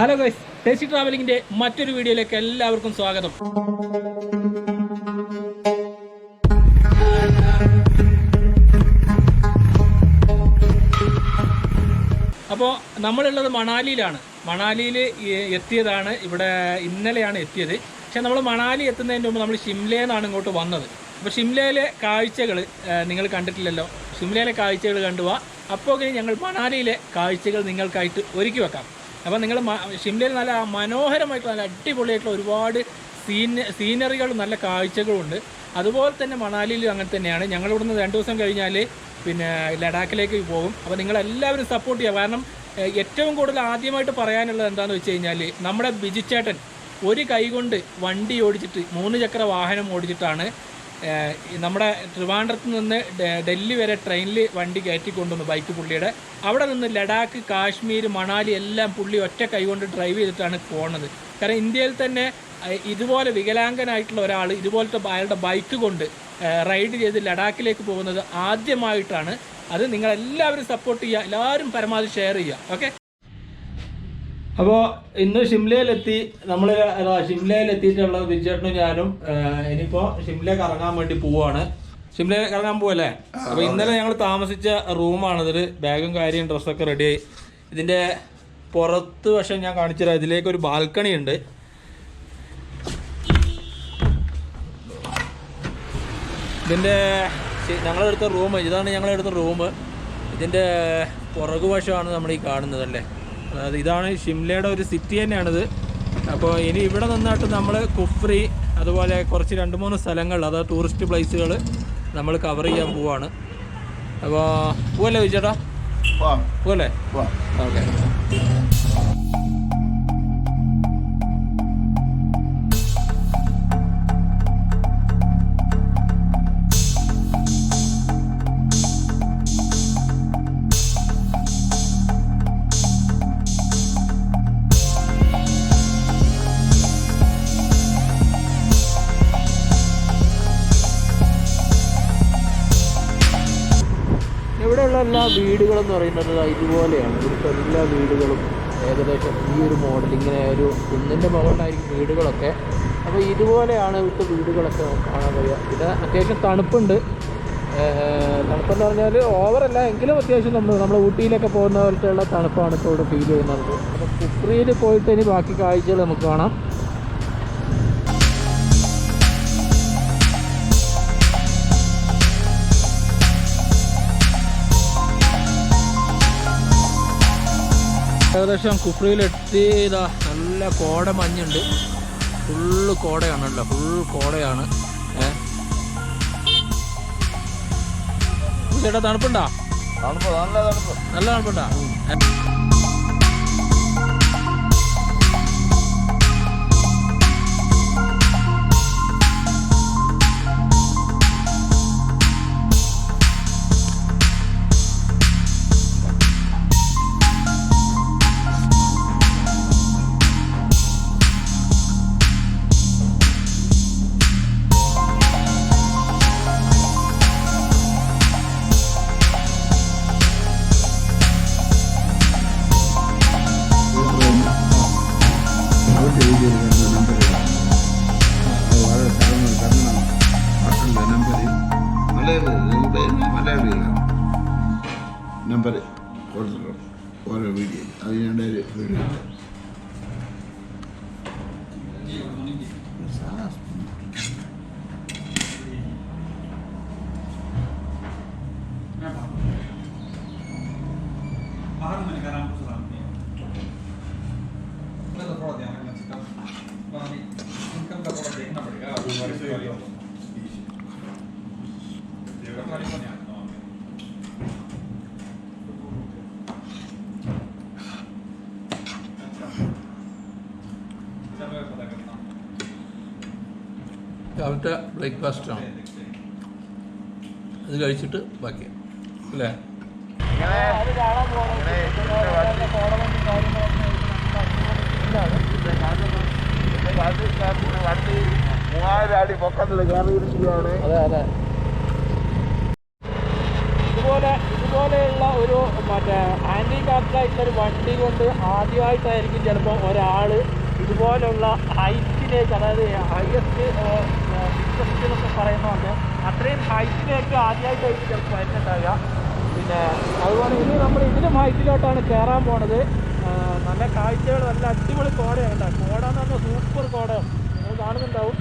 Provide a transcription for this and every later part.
Hello guys, tasty ട്രാവലിങ്ങിന്റെ മറ്റൊരു വീഡിയോയിലേക്ക് എല്ലാവർക്കും സ്വാഗതം. അപ്പോൾ നമ്മളുള്ളത് മണാലിയിലാണ്. മണാലിയിൽ എത്തിയതാണ്. ഇവിടെ ഇന്നലെയാണ് എത്തിയത്. പക്ഷെ നമ്മൾ മണാലി എത്തുന്നതിന് മുമ്പ് നമ്മൾ ഷിംലയിൽ നിന്നാണ് ഇങ്ങോട്ട് വന്നത്. അപ്പോൾ ഷിംലയിലെ കാഴ്ചകൾ നിങ്ങൾ കണ്ടിട്ടില്ലല്ലോ. ഷിംലയിലെ കാഴ്ചകൾ കണ്ടുപോവാ. അപ്പോൾ ഞങ്ങൾ മണാലിയിലെ കാഴ്ചകൾ നിങ്ങൾക്കായിട്ട് ഒരുക്കി വെക്കാം. അപ്പോൾ നിങ്ങൾ ഷിംലയിൽ നല്ല മനോഹരമായിട്ടുള്ള നല്ല അടിപൊളിയായിട്ടുള്ള ഒരുപാട് സീനറികളും നല്ല കാഴ്ചകളുണ്ട്. അതുപോലെ തന്നെ മണാലിയിലും അങ്ങനെ തന്നെയാണ്. ഞങ്ങളിവിടുന്ന് 2 ദിവസം കഴിഞ്ഞാൽ പിന്നെ ലഡാക്കിലേക്ക് പോകും. അപ്പോൾ നിങ്ങളെല്ലാവരും സപ്പോർട്ട് ചെയ്യുക. കാരണം ഏറ്റവും കൂടുതൽ ആദ്യമായിട്ട് പറയാനുള്ളത് എന്താണെന്ന് വെച്ച് കഴിഞ്ഞാൽ, നമ്മുടെ ബിജുച്ചേട്ടൻ ഒരു കൈ കൊണ്ട് വണ്ടി ഓടിച്ചിട്ട് 3 ചക്ര വാഹനം ഓടിച്ചിട്ടാണ് നമ്മുടെ ട്രിവാൻഡ്രത്ത് നിന്ന് ഡൽഹി വരെ ട്രെയിനിൽ വണ്ടി കയറ്റിക്കൊണ്ടുവന്നു. ബൈക്ക് പുള്ളിയുടെ അവിടെ നിന്ന് ലഡാക്ക്, കാശ്മീർ, മണാലി എല്ലാം പുള്ളി ഒറ്റ കൈ കൊണ്ട് ഡ്രൈവ് ചെയ്തിട്ടാണ് പോകുന്നത്. കാരണം ഇന്ത്യയിൽ തന്നെ ഇതുപോലെ വികലാംഗനായിട്ടുള്ള ഒരാൾ ഇതുപോലത്തെ അയാളുടെ ബൈക്ക് കൊണ്ട് റൈഡ് ചെയ്ത് ലഡാക്കിലേക്ക് പോകുന്നത് ആദ്യമായിട്ടാണ്. അത് നിങ്ങളെല്ലാവരും സപ്പോർട്ട് ചെയ്യുക, എല്ലാവരും പരമാവധി ഷെയർ ചെയ്യുക. ഓക്കെ. അപ്പോൾ ഇന്ന് ഷിംലയിലെത്തി. നമ്മൾ ഷിംലയിലെത്തിയിട്ടുള്ള ബിജുചേട്ടനും ഞാനും ഇനിയിപ്പോൾ ഷിംലയിൽ ഇറങ്ങാൻ വേണ്ടി പോവുകയാണ്. ഷിംലയിൽ ഇറങ്ങാൻ പോവല്ലേ? അപ്പോൾ ഇന്നലെ ഞങ്ങൾ താമസിച്ച റൂമാണിത്. ബാഗും കാര്യം ഡ്രസ്സൊക്കെ റെഡിയായി. ഇതിൻ്റെ പുറത്ത് പക്ഷേ ഞാൻ കാണിച്ചു തരാം. ഇതിലേക്കൊരു ബാൽക്കണി ഉണ്ട്. ഇതിൻ്റെ ഞങ്ങളെടുത്ത റൂം ഇതാണ്. ഞങ്ങളെടുത്ത റൂം ഇതിൻ്റെ പുറകുവശമാണ് നമ്മൾ ഈ കാണുന്നതല്ലേ. അതായത് ഇതാണ് ഷിംലയുടെ ഒരു സിറ്റി തന്നെയാണിത്. അപ്പോൾ ഇനി ഇവിടെ നിന്നിട്ട് നമ്മൾ കുഫ്രി അതുപോലെ കുറച്ച് 2-3 സ്ഥലങ്ങൾ, അതായത് ടൂറിസ്റ്റ് പ്ലേസുകൾ നമ്മൾ കവർ ചെയ്യാൻ പോവാണ്. അപ്പോൾ പോവല്ലേ വിജയേട്ടാ? പോവല്ലേ? ഓക്കെ. ഇവിടെയുള്ള എല്ലാ വീടുകളെന്ന് പറയുന്നത് ഇതുപോലെയാണ്. ഇവിടുത്തെ എല്ലാ വീടുകളും ഏകദേശം ഈ ഒരു മോഡൽ, ഇങ്ങനെ ഒരു കുന്നിൻ്റെ മുകളിലായിരിക്കും വീടുകളൊക്കെ. അപ്പോൾ ഇതുപോലെയാണ് ഇവിടുത്തെ വീടുകളൊക്കെ കാണാൻ കഴിയുക. ഇത് അത്യാവശ്യം തണുപ്പുണ്ട്. തണുപ്പെന്ന് പറഞ്ഞാൽ ഓവറല്ല, എങ്കിലും അത്യാവശ്യം നമ്മൾ ഊട്ടിയിലൊക്കെ പോകുന്ന പോലത്തെയുള്ള തണുപ്പാണ് ഇപ്പോൾ ഇവിടെ ഫീൽ ചെയ്യുന്നത്. അപ്പോൾ കുഫ്രിയിൽ പോയിട്ട് ഇനി ബാക്കി കാഴ്ചകൾ നമുക്ക് കാണാം. ഏകദേശം കുഫ്രിയിലെത്തി. ഇതാ നല്ല കോട മഞ്ഞുണ്ട്. Full കോടയാണല്ലോ, full കോടയാണ്. ചേട്ടാ തണുപ്പുണ്ടോ? നല്ല തണുപ്പുണ്ടോ? നമ്പർ കൊടുത്തിട്ടുണ്ട് ഓരോ വീഡിയോ. അത് ഞാൻ വീഡിയോ രാവിലത്തെ ബ്രേക്ക്ഫാസ്റ്റാണ്. അത് കഴിച്ചിട്ട് ബാക്കി അല്ലേ? വണ്ടി 3000 അടി പൊക്കത്തിൽ കയറിയിരിക്കുകയാണ്. അതെ അതെ. ഇതുപോലെയുള്ള ഒരു മറ്റേ ആൻറ്റി കാർട്ടായിട്ടുള്ളൊരു വണ്ടി കൊണ്ട് ആദ്യമായിട്ടായിരിക്കും ചിലപ്പോൾ ഒരാൾ ഇതുപോലുള്ള ഹൈറ്റിലേക്ക്, അതായത് ഹയസ്റ്റ് എന്നൊക്കെ പറയുന്നതുകൊണ്ട് അത്രയും ഹൈറ്റിലേക്ക് ആദ്യമായിട്ടായിരിക്കും ചിലപ്പോൾ വരുന്നുണ്ടാവുക. പിന്നെ അതുപോലെ ഇനി നമ്മൾ ഇതിലും ഹൈറ്റിലോട്ടാണ് കയറാൻ പോണത്. നല്ല കാഴ്ചകൾ, നല്ല അടിപൊളി കോടയാണ് കേട്ടോ. കോട എന്ന് പറഞ്ഞാൽ സൂപ്പർ കോടയാണ്, നിങ്ങൾ കാണുന്നുണ്ടാവും.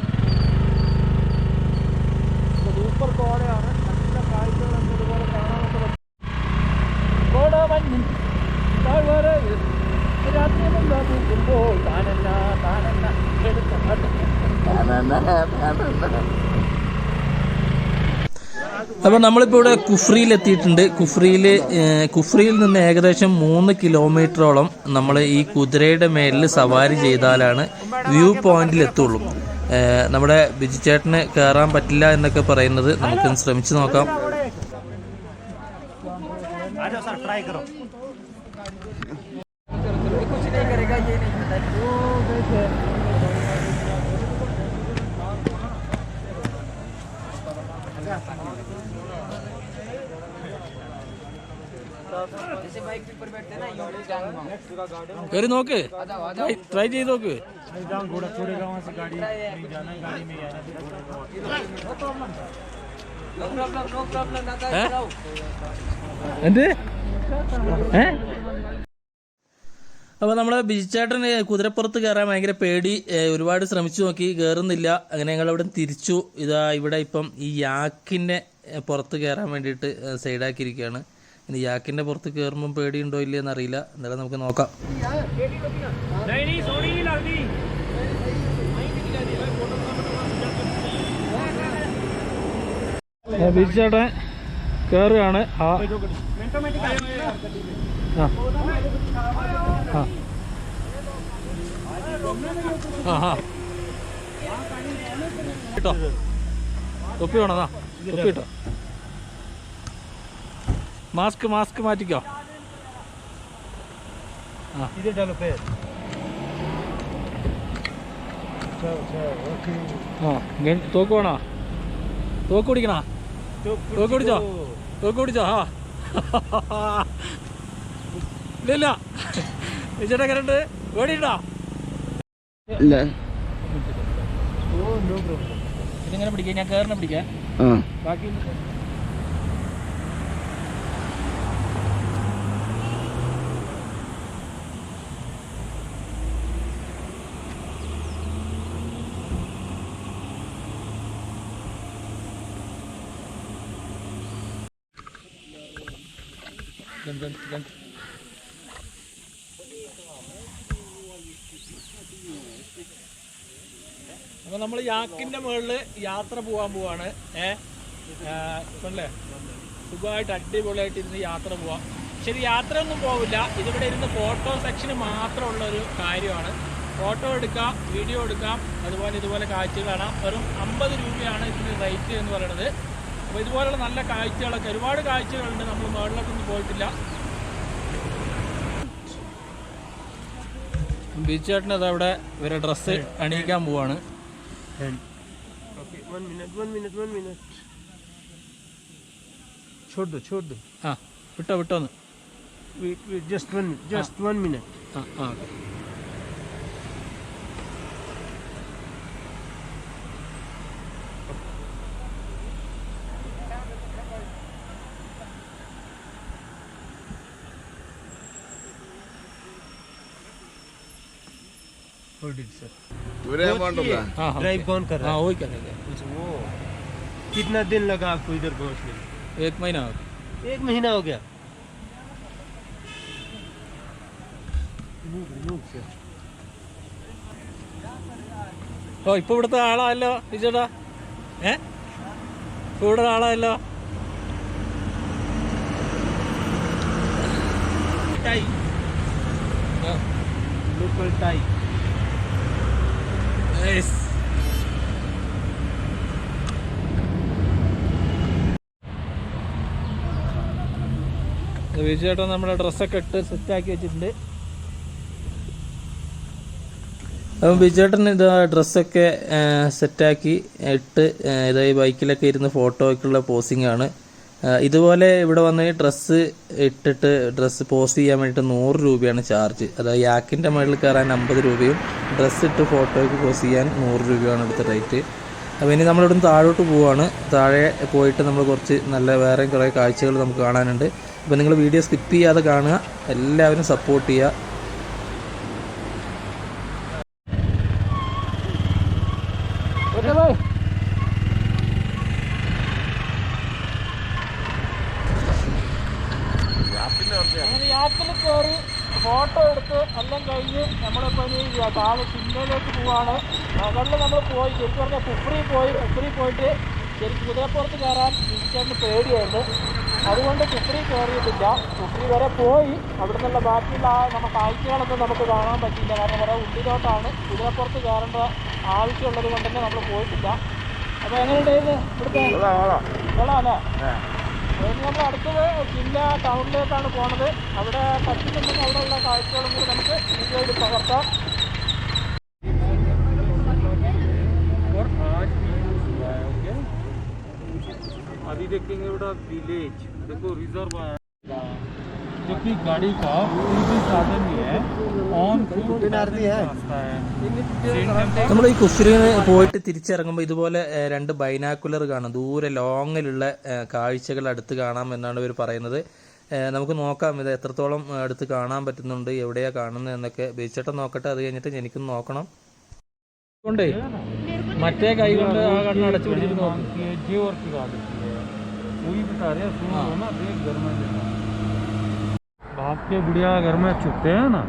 സൂപ്പർ കോടയാണ്, നല്ല കാഴ്ചകളൊക്കെ ഇതുപോലെ കാണാനൊക്കെ പറ്റും. കോട മഞ്ഞ് രാത്രി പൂക്കുമ്പോൾ താനല്ല താനല്ല എടുത്ത. അപ്പോൾ നമ്മളിപ്പോൾ ഇവിടെ കുഫ്രിയിൽ എത്തിയിട്ടുണ്ട്. കുഫ്രിയിൽ നിന്ന് ഏകദേശം 3 കിലോമീറ്ററോളം നമ്മൾ ഈ കുതിരയുടെ മേലിൽ സവാരി ചെയ്താലാണ് വ്യൂ പോയിന്റിൽ എത്തുള്ളൂ. നമ്മുടെ ബിജുചേട്ടന് കയറാൻ പറ്റില്ല എന്നൊക്കെ പറയുന്നത്, നമുക്കൊന്ന് ശ്രമിച്ചു നോക്കാം. കയറി നോക്ക്, ട്രൈ ചെയ്ത് നോക്ക്. എന്ത് അപ്പോൾ നമ്മളെ ബിജുചേട്ടന് കുതിരപ്പുറത്ത് കയറാൻ ഭയങ്കര പേടി. ഒരുപാട് ശ്രമിച്ചു നോക്കി, കയറുന്നില്ല. അങ്ങനെ ഞങ്ങളവിടെ തിരിച്ചു. ഇവിടെ ഇപ്പം ഈ യാക്കിൻ്റെ പുറത്ത് കയറാൻ വേണ്ടിയിട്ട് സൈഡാക്കിയിരിക്കുകയാണ്. ഇനി യാക്കിൻ്റെ പുറത്ത് കയറുമ്പം പേടിയുണ്ടോ ഇല്ലയെന്ന് അറിയില്ല. എന്തായാലും നമുക്ക് നോക്കാം. ബിജുചേട്ടൻ കയറുകയാണ്. കേട്ടോ, തൊപ്പി വേണോ? തൊപ്പി കിട്ടോ. മാസ്ക് മാറ്റിക്കോ. തോക്ക് വേണോ? തോക്ക് പിടിക്കണോ? തോക്ക് പിടിച്ചോ? തോക്ക് പിടിച്ചോ? ഇല്ല ചേട്ടാ കരണ്ട് ഓടിയിട്ടോ? ഇതിങ്ങനെ പിടിക്കാം, ഞാൻ കയറിനെ പിടിക്കാം. ബാക്കി അപ്പോൾ നമ്മൾ യാക്കിൻ്റെ മുകളിൽ യാത്ര പോകാൻ പോവാണ്. ഇപ്പല്ലേ സുഖമായിട്ട് അടിപൊളിയായിട്ട് ഇരുന്ന് യാത്ര പോവാം. ശരി, യാത്രയൊന്നും പോവില്ല, ഇതിവിടെ ഇരുന്ന് ഫോട്ടോ സെക്ഷന് മാത്രമുള്ള ഒരു കാര്യമാണ്. ഫോട്ടോ എടുക്കാം, വീഡിയോ എടുക്കാം, ഇതുപോലെ കാഴ്ചകൾ കാണാം. വെറും 50 രൂപയാണ് ഇതിന് റേറ്റ് എന്ന് പറയുന്നത്. അപ്പോൾ ഇതുപോലുള്ള നല്ല കാഴ്ചകളൊക്കെ, ഒരുപാട് കാഴ്ചകളുണ്ട്. നമ്മൾ മുകളിലൊക്കെ ഒന്നും പോയിട്ടില്ല. ബീച്ചേട്ടൻ അതവിടെ ഇവരെ ഡ്രസ്സ് അണിയിക്കാൻ പോവാണ്. छोड़ दो हाँ विटोന്ന് just one minute okay. hold it sir. Drive कौन कर रहा है? वही करेंगे. वो कितना दिन लगा आपको इधर पहुंचने में? 1 महीना हो गया. 1 महीना हो गया. ഓ ഇപ്പൊ ഇവിടുത്തെ ആളായല്ലോ ചേട്ടാ. ഇപ്പൊ ഇവിടെ ആളായല്ലോ. Tie local tie. വിജയേട്ടൻ നമ്മുടെ ഡ്രസ്സൊക്കെ ഇട്ട് സെറ്റാക്കി വെച്ചിട്ടുണ്ട്. അപ്പം വിജയേട്ടൻ ഇത് ഡ്രസ്സൊക്കെ സെറ്റാക്കി ഇട്ട് ഇതായി ബൈക്കിലൊക്കെ ഇരുന്ന് ഫോട്ടോയ്ക്കുള്ള പോസിംഗ് ആണ്. ഇതുപോലെ ഇവിടെ വന്ന് ഡ്രസ്സ് ഇട്ടിട്ട് ഡ്രസ്സ് പോസ്റ്റ് ചെയ്യാൻ വേണ്ടിയിട്ട് 100 രൂപയാണ് ചാർജ്. അതായത് യാക്കിൻ്റെ മുകളിൽ കയറാൻ 50 രൂപയും ഡ്രസ്സ് ഇട്ട് ഫോട്ടോയ്ക്ക് പോസ്റ്റ് ചെയ്യാൻ 100 രൂപയാണ് ഇവിടുത്തെ റേറ്റ്. അപ്പോൾ ഇനി നമ്മളിവിടുന്ന് താഴോട്ട് പോവുകയാണ്. താഴെ പോയിട്ട് നമ്മൾ കുറച്ച് നല്ല വേറെയും കുറേ കാഴ്ചകൾ നമുക്ക് കാണാനുണ്ട്. അപ്പോൾ നിങ്ങൾ വീഡിയോ സ്കിപ്പ് ചെയ്യാതെ കാണുക, എല്ലാവരും സപ്പോർട്ട് ചെയ്യുക. യാക്കിൽ കയറി ഫോട്ടോ എടുത്ത് എല്ലാം കഴിഞ്ഞ് നമ്മളിപ്പോൾ ഇനി താഴെ ഷിംലയിലേക്ക് പോവാണ്. മുകളിൽ നമ്മൾ പോയി ശരിക്കും പറഞ്ഞാൽ കുഫ്രി പോയിട്ട് ശരിക്കും കുതിരപ്പുറത്ത് കയറാൻ ഇരിക്കാൻ പേടിയായിരുന്നു. അതുകൊണ്ട് കുഫ്രി കയറിയിട്ടില്ല. കുഫ്രി വരെ പോയി അവിടെ നിന്നുള്ള ബാക്കിയുള്ള നമ്മുടെ കാഴ്ചകളൊന്നും നമുക്ക് കാണാൻ പറ്റില്ല. കാരണം കുറേ ഉള്ളിലോട്ടാണ്, കുതിരപ്പുറത്ത് കയറേണ്ട ആവശ്യമുള്ളത് കൊണ്ട് തന്നെ നമ്മൾ പോയിട്ടില്ല. അപ്പോൾ എങ്ങനെയുണ്ടായിരുന്നു ഇവിടുത്തെ കൊള്ളാം അല്ലേ? നമ്മൾ അടുത്തത് ഷിംല ടൗണിലേക്കാണ് പോണത്. അവിടെ പറ്റുന്നുണ്ടെങ്കിൽ അവിടെയുള്ള കാഴ്ചകളും കൂടി നമുക്ക് വീഡിയോയിൽ പകർത്താം. अभी देखेंगे बड़ा विलेज, देखो रिजर्व है जो कि गाड़ी का कोई भी साधन नहीं है, ऑन फुट रास्ता है. നമ്മൾ ഈ കുഫ്രിന് പോയിട്ട് തിരിച്ചിറങ്ങുമ്പോൾ ഇതുപോലെ 2 ബൈനാക്കുലർ കാണാം. ദൂരെ ലോങ്ങിലുള്ള കാഴ്ചകൾ അടുത്ത് കാണാം എന്നാണ് ഇവർ പറയുന്നത്. നമുക്ക് നോക്കാം ഇത് എത്രത്തോളം അടുത്ത് കാണാൻ പറ്റുന്നുണ്ട്, എവിടെയാണ് കാണുന്നത് എന്നൊക്കെ. ബേച്ചേട്ടൻ നോക്കട്ടെ, അത് കഴിഞ്ഞിട്ട് എനിക്കും നോക്കണം. കൊണ്ടേ മറ്റേ കൈ കൊണ്ട് ആ കണ്ണ് അടച്ചു പിടിച്ചിട്ട് നോക്കി. बाप के बुढ़िया घर में छुपते हैं ना,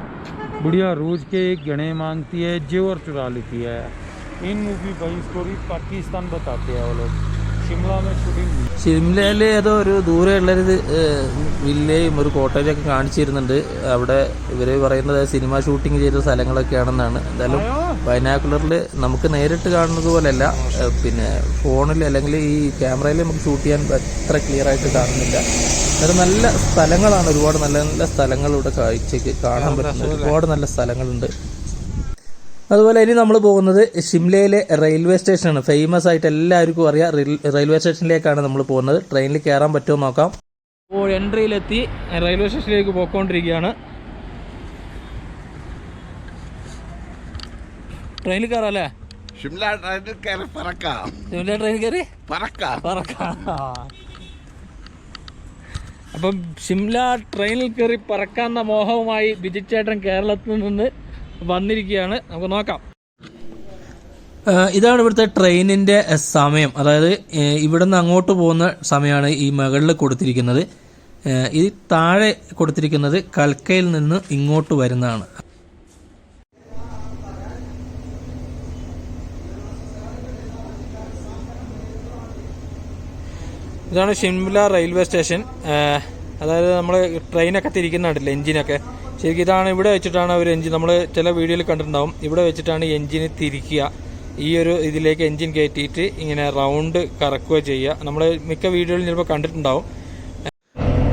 बुढ़िया रोज के एक गणे मांगती है, जेवर चुरा लेती है. इन मूवी भाई स्टोरी पाकिस्तान बताते हैं वो लोग. शिमला में शूटिंग हुई. ഷിംലയിൽ ഏതോ ഒരു ദൂരെയുള്ളൊരു വില്ലയും ഒരു കോട്ടേജൊക്കെ കാണിച്ചിരുന്നുണ്ട്. അവിടെ ഇവർ പറയുന്നത് സിനിമ ഷൂട്ടിംഗ് ചെയ്ത സ്ഥലങ്ങളൊക്കെയാണെന്നാണ്. എന്തായാലും ബൈനാക്കുലറിൽ നമുക്ക് നേരിട്ട് കാണുന്നത് പോലെയല്ല, പിന്നെ ഫോണിൽ അല്ലെങ്കിൽ ഈ ക്യാമറയിൽ നമുക്ക് ഷൂട്ട് ചെയ്യാൻ അത്ര ക്ലിയർ ആയിട്ട് കാണുന്നില്ല. അത് നല്ല സ്ഥലങ്ങളാണ്, ഒരുപാട് നല്ല നല്ല സ്ഥലങ്ങൾ ഇവിടെ കാഴ്ചയ്ക്ക് കാണാൻ പറ്റുന്ന ഒരുപാട് നല്ല സ്ഥലങ്ങളുണ്ട്. അതുപോലെ ഇനി നമ്മൾ പോകുന്നത് ഷിംലയിലെ റെയിൽവേ സ്റ്റേഷനാണ്. ഫേമസ് ആയിട്ട് എല്ലാവർക്കും അറിയാം റെയിൽവേ സ്റ്റേഷനിലേക്കാണ് നമ്മൾ പോകുന്നത്. ട്രെയിനിൽ കയറാൻ പറ്റുമോ നോക്കാം. ഇപ്പോൾ എൻട്രിയിലെത്തി റെയിൽവേ സ്റ്റേഷനിലേക്ക് പോയിക്കൊണ്ടിരിക്കുകയാണ്. ട്രെയിനിൽ കയറാം അല്ലേ? ഷിംല ട്രെയിനിൽ കയറി പറക്കാം. ഷിംല ട്രെയിൻ കയറി പറക്കാം. അപ്പം ഷിംല ട്രെയിനിൽ കയറി പറക്കാവുന്ന മോഹവുമായി ബിജിച്ചേട്ടൻ കേരളത്തിൽ നിന്ന് വന്നിരിക്കുകയാണ്. നമുക്ക് നോക്കാം. ഇതാണ് ഇവിടുത്തെ ട്രെയിനിൻ്റെ സമയം. അതായത് ഇവിടെ നിന്ന് അങ്ങോട്ട് പോകുന്ന സമയമാണ് ഈ മുകളിൽ കൊടുത്തിരിക്കുന്നത്. ഈ താഴെ കൊടുത്തിരിക്കുന്നത് കൽക്കയിൽ നിന്ന് ഇങ്ങോട്ട് വരുന്നതാണ്. ഇതാണ് ഷിംല റെയിൽവേ സ്റ്റേഷൻ. അതായത് നമ്മൾ ട്രെയിനൊക്കെ തിരിക്കുന്നുണ്ടല്ലോ, എഞ്ചിനൊക്കെ. ശരിക്കും ഇതാണ് ഇവിടെ വെച്ചിട്ടാണ് ഒരു എഞ്ചിൻ, നമ്മൾ ചില വീഡിയോയിൽ കണ്ടിട്ടുണ്ടാവും, ഇവിടെ വെച്ചിട്ടാണ് എഞ്ചിന് തിരിക്കുക. ഈ ഒരു ഇതിലേക്ക് എഞ്ചിൻ കയറ്റിയിട്ട് ഇങ്ങനെ റൗണ്ട് കറക്കുക ചെയ്യുക. നമ്മൾ മിക്ക വീഡിയോയിൽ ചിലപ്പോൾ കണ്ടിട്ടുണ്ടാവും.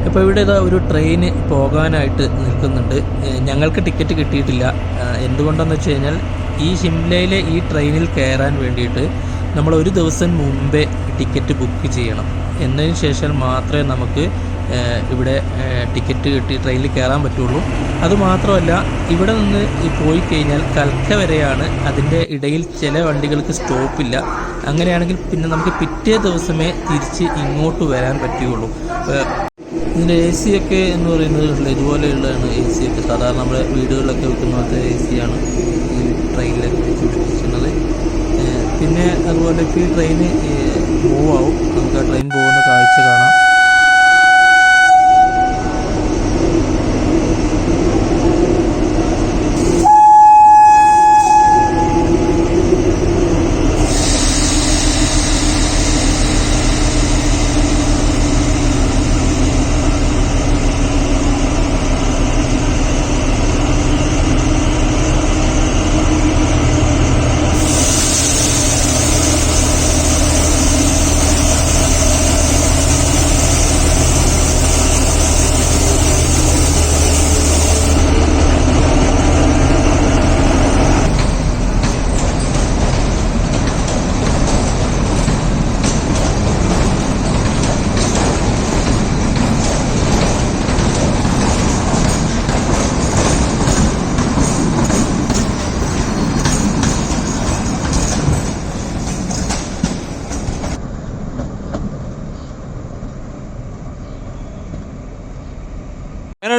ഇപ്പോൾ ഇവിടെ ഇതാ ഒരു ട്രെയിൻ പോകാനായിട്ട് നിൽക്കുന്നുണ്ട്. ഞങ്ങൾക്ക് ടിക്കറ്റ് കിട്ടിയിട്ടില്ല. എന്തുകൊണ്ടെന്ന് വെച്ച് കഴിഞ്ഞാൽ ഈ ഷിംലയിലെ ഈ ട്രെയിനിൽ കയറാൻ വേണ്ടിയിട്ട് നമ്മൾ ഒരു ദിവസം മുമ്പേ ടിക്കറ്റ് ബുക്ക് ചെയ്യണം. എന്നതിന് ശേഷം മാത്രമേ നമുക്ക് ഇവിടെ ടിക്കറ്റ് കിട്ടി ട്രെയിനിൽ കയറാൻ പറ്റുള്ളൂ. അതുമാത്രമല്ല ഇവിടെ നിന്ന് പോയി കഴിഞ്ഞാൽ കൽക്ക വരെയാണ്. അതിൻ്റെ ഇടയിൽ ചില വണ്ടികൾക്ക് സ്റ്റോപ്പില്ല. അങ്ങനെയാണെങ്കിൽ പിന്നെ നമുക്ക് പിറ്റേ ദിവസമേ തിരിച്ച് ഇങ്ങോട്ട് വരാൻ പറ്റുകയുള്ളൂ. ഇതിൻ്റെ എ സി ഒക്കെ എന്ന് പറയുന്നത് ഇതുപോലെയുള്ളതാണ്. എ സി ഒക്കെ സാധാരണ നമ്മുടെ വീടുകളിലൊക്കെ വെക്കുന്ന പോലത്തെ എ സിയാണ് ഈ ട്രെയിനിലൊക്കെ വെച്ചുകൊണ്ടിരിക്കുന്നത്. പിന്നെ അതുപോലെ ഇപ്പോൾ ഈ ട്രെയിന് മൂവ് ആവും. നമുക്ക് ആ ട്രെയിൻ പോകുന്ന കാഴ്ച കാണാം.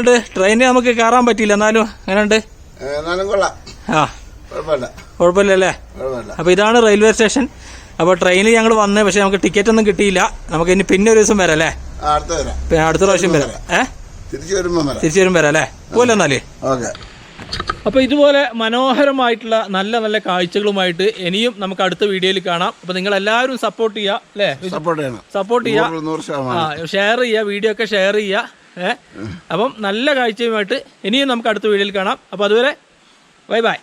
എങ്ങനെയുണ്ട്? ട്രെയിനിൽ നമുക്ക് കയറാൻ പറ്റിയില്ല, എന്നാലും എങ്ങനെയുണ്ട്? ആ കുഴപ്പമില്ലല്ലേ? അപ്പോൾ ഇതാണ് റെയിൽവേ സ്റ്റേഷൻ. അപ്പോൾ ട്രെയിനിൽ ഞങ്ങൾ വന്നേ, പക്ഷെ നമുക്ക് ടിക്കറ്റ് ഒന്നും കിട്ടിയില്ല. നമുക്ക് ഇനി പിന്നെ ഒരു ദിവസം വരാം അല്ലേ? അടുത്ത പ്രാവശ്യം വരാം. തിരിച്ചു വരുമ്പോൾ വരാം അല്ലേ? പോലെ എന്നാലേ. അപ്പോൾ ഇതുപോലെ മനോഹരമായിട്ടുള്ള നല്ല നല്ല കാഴ്ചകളുമായിട്ട് ഇനിയും നമുക്ക് അടുത്ത വീഡിയോയിൽ കാണാം. അപ്പോൾ നിങ്ങൾ എല്ലാവരും സപ്പോർട്ട് ചെയ്യുക അല്ലേ? സപ്പോർട്ട് ചെയ്യുക, ഷെയർ ചെയ്യുക, വീഡിയോ ഒക്കെ ഷെയർ ചെയ്യുക. അപ്പം നല്ല കാഴ്ചയുമായിട്ട് ഇനിയും നമുക്ക് അടുത്ത വീഡിയോയിൽ കാണാം. അപ്പോൾ അതുവരെ ബൈ ബൈ.